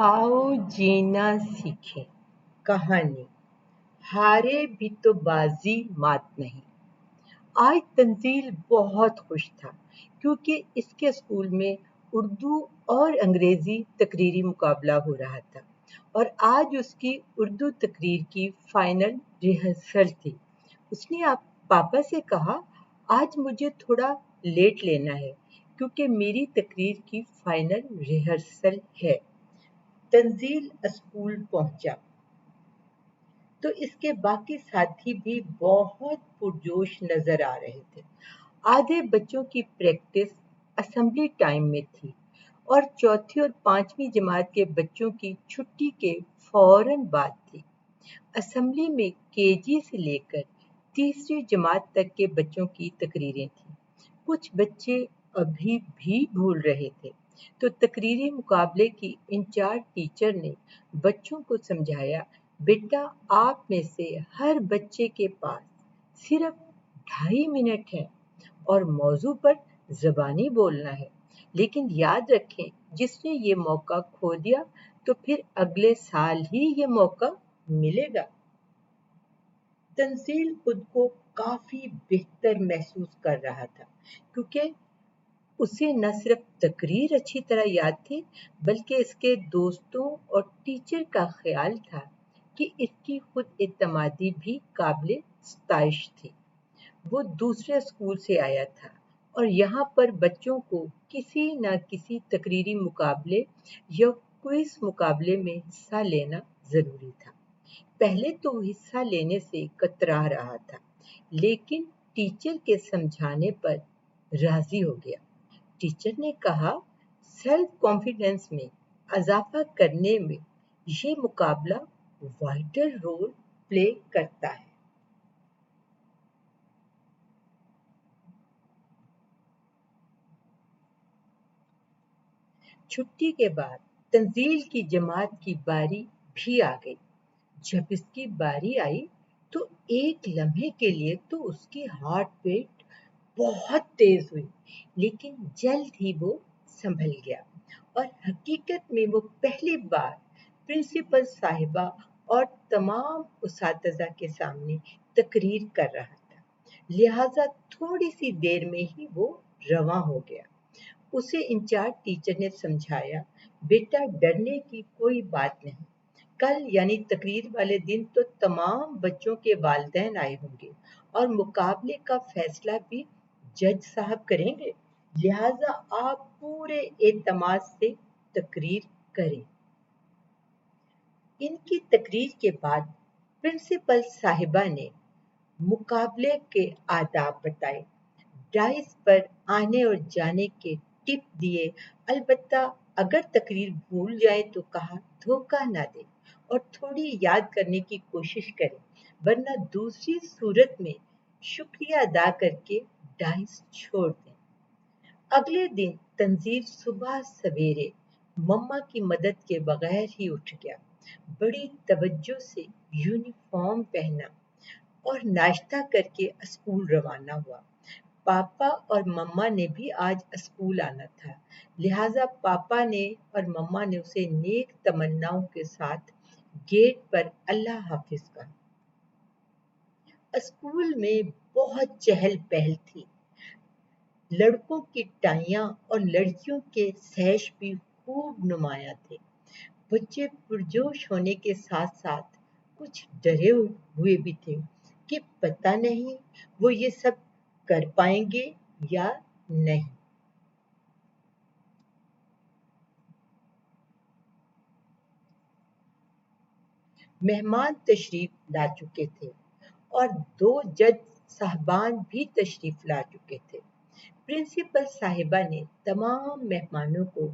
आओ जीना सीखें। कहानी हारे भी तो बाजी मात नहीं। आज तंजील बहुत खुश था क्योंकि इसके स्कूल में उर्दू और अंग्रेजी तकरीरी मुकाबला हो रहा था और आज उसकी उर्दू तकरीर की फाइनल रिहर्सल थी। उसने आप पापा से कहा, आज मुझे थोड़ा लेट लेना है क्योंकि मेरी तकरीर की फाइनल रिहर्सल है। तंजील स्कूल पहुंचा तो इसके बाकी साथी भी बहुत पुरजोश नजर आ रहे थे। आधे बच्चों की प्रैक्टिस असेंबली टाइम में थी और चौथी और पांचवी जमात के बच्चों की छुट्टी के फौरन बाद थी। असेंबली में केजी से लेकर तीसरी जमात तक के बच्चों की तकरीरें थीं। कुछ बच्चे अभी भी भूल रहे थे, तो तकरीरी मुकाबले की इंचार्ज टीचर ने बच्चों को समझाया, बेटा आप में से हर बच्चे के पास सिर्फ 2.5 मिनट है और मौजू पर ज़बानी बोलना है, लेकिन याद रखें जिसने ये मौका खो दिया तो फिर अगले साल ही ये मौका मिलेगा। तंजील खुद को काफी बेहतर महसूस कर रहा था क्योंकि उसे न सिर्फ तकरीर अच्छी तरह याद थी बल्कि इसके दोस्तों और टीचर का ख्याल था कि इसकी खुद एतमादी भी काबिल सताइश थी। वो दूसरे स्कूल से आया था और यहाँ पर बच्चों को किसी न किसी तकरीरी मुकाबले या क्विज मुकाबले में हिस्सा लेना जरूरी था। पहले तो हिस्सा लेने से कतरा रहा था, लेकिन टीचर के समझाने पर राजी हो गया। टीचर ने कहा, सेल्फ कॉन्फिडेंस में इजाफा करने में ये मुकाबला वाइटल रोल प्ले करता है। छुट्टी के बाद तंजील की जमात की बारी भी आ गई। जब इसकी बारी आई तो एक लम्हे के लिए तो उसकी हार्ट बीट बहुत तेज हुई, लेकिन जल्द ही वो संभल गया और हकीकत में वो पहली बार प्रिंसिपल साहिबा और तमाम उसातिज़ा के सामने तकरीर कर रहा था, लिहाजा थोड़ी सी देर में ही वो रवां हो गया। उसे इंचार्ज टीचर ने समझाया, बेटा डरने की कोई बात नहीं, कल यानी तकरीर वाले दिन तो तमाम बच्चों के वालिदैन आए होंगे और मुकाबले का फैसला भी जज साहब करेंगे, लिहाजा आप पूरे एतमाद से तकरीर करें। इनकी तकरीर के बाद प्रिंसिपल साहिबा ने मुकाबले के आदाब बताए, डाइस पर आने और जाने के टिप दिए, अलबत्ता अगर तकरीर भूल जाए तो कहा धोखा ना दे और थोड़ी याद करने की कोशिश करें, वरना दूसरी सूरत में शुक्रिया अदा करके डाइस छोड़ दें। अगले दिन तंजीर सुबह सवेरे मम्मा की मदद के बगैर ही उठ गया, बड़ी तवज्जो से यूनिफॉर्म पहना और नाश्ता करके स्कूल रवाना हुआ। पापा और मम्मा ने भी आज स्कूल आना था, लिहाजा पापा ने और मम्मा ने उसे नेक तमन्नाओं के साथ गेट पर अल्लाह हाफिज कहा। स्कूल में बहुत चहल पहल थी। लड़कों की टाइयां और लड़कियों के सैश भी खूब नुमाया थे। बच्चे पुरजोश होने के साथ साथ कुछ डरे हुए भी थे कि पता नहीं वो ये सब कर पाएंगे या नहीं। मेहमान तशरीफ ला चुके थे और 2 जज साहबान भी तशरीफ ला चुके थे। प्रिंसिपल साहिबा ने तमाम मेहमानों को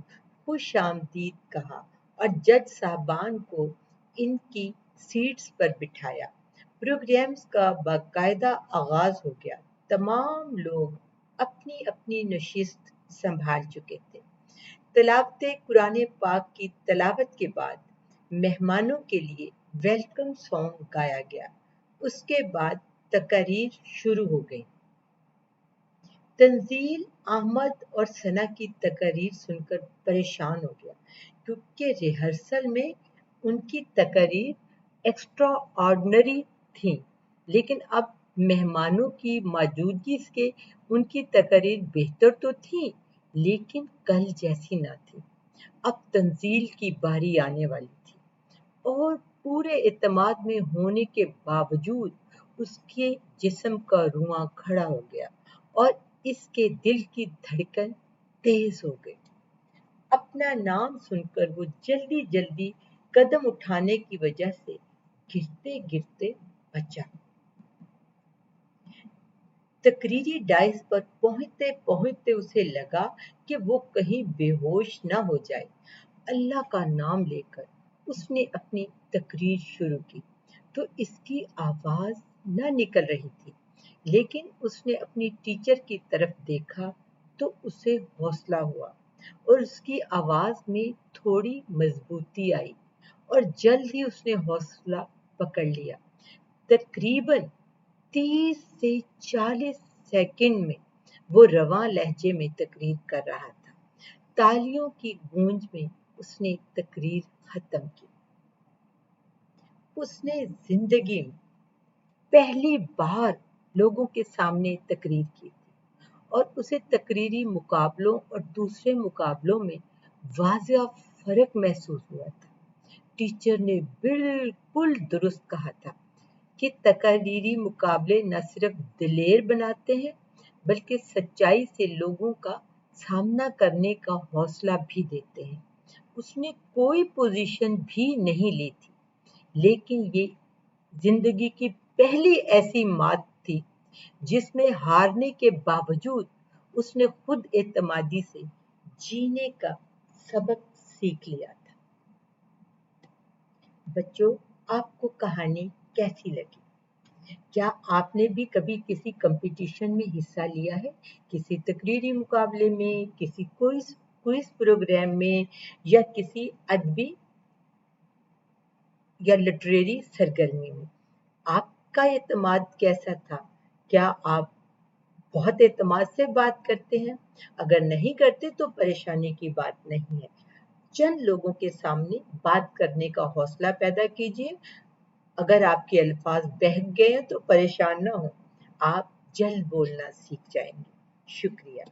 खुश आमदीद कहा और जज साहबान को इनकी सीट्स पर बिठाया। प्रोग्राम्स का बाकायदा आगाज हो गया। तमाम लोग अपनी अपनी नशिस्त संभाल चुके थे। तिलावत कुरान पाक की तलावत के बाद मेहमानों के लिए वेलकम सॉन्ग गाया गया। उसके बाद तकरीर शुरू हो गई। तंजील, अहमद और सना की तकरीर सुनकर परेशान हो गया क्योंकि रिहर्सल में उनकी तकरीर एक्स्ट्रा ऑर्डिनरी थी, लेकिन अब मेहमानों की मौजूदगी से उनकी तकरीर बेहतर तो थी, लेकिन कल जैसी ना थी। अब तंजील की बारी आने वाली थी और पूरे एतमाद में होने के बावजूद उसके जिस्म का रुआं खड़ा हो गया और इसके दिल की धड़कन तेज हो गई। अपना नाम सुनकर वो जल्दी जल्दी कदम उठाने की वजह से गिरते गिरते बचा। तकरीरी डाइस पर पहुंचते पहुंचते उसे लगा कि वो कहीं बेहोश न हो जाए। अल्लाह का नाम लेकर उसने अपनी तकरीर शुरू की तो इसकी आवाज न निकल रही थी, लेकिन उसने अपनी टीचर की तरफ देखा तो उसे हौसला हुआ और उसकी आवाज में थोड़ी मजबूती आई और जल्द ही उसने हौसला पकड़ लिया। तकरीबन 30 से 40 सेकंड में वो रवां लहजे में तकरीर कर रहा था। तालियों की गूंज में उसने तकरीर खत्म की। उसने जिंदगी में पहली बार लोगों के सामने तकरीर की थी और उसे तकरीरी मुकाबलों और दूसरे मुकाबलों में वाज़िह फर्क महसूस हुआ था। टीचर ने बिल्कुल दुरुस्त कहा था कि तकरीरी मुकाबले न सिर्फ दिलेर बनाते हैं, बल्कि सच्चाई से लोगों का सामना करने का हौसला भी देते हैं। उसने कोई पोजीशन भी नहीं ली थी, लेकिन ये जिंदगी की पहली ऐसी मात थी जिसमें हारने के बावजूद उसने खुद एतमादी से जीने का सबक सीख लिया था। बच्चों, आपको कहानी कैसी लगी? क्या आपने भी कभी किसी कंपटीशन में हिस्सा लिया है? किसी तकरीरी मुकाबले में, किसी क्विज प्रोग्राम में या किसी अदबी या लिटरेरी सरगर्मी में? आपका एतमाद कैसा था? क्या आप बहुत एतमाद से बात करते हैं? अगर नहीं करते तो परेशानी की बात नहीं है। चंद लोगों के सामने बात करने का हौसला पैदा कीजिए। अगर आपके अल्फाज बहक गए हैं तो परेशान ना हो, आप जल्द बोलना सीख जाएंगे। शुक्रिया।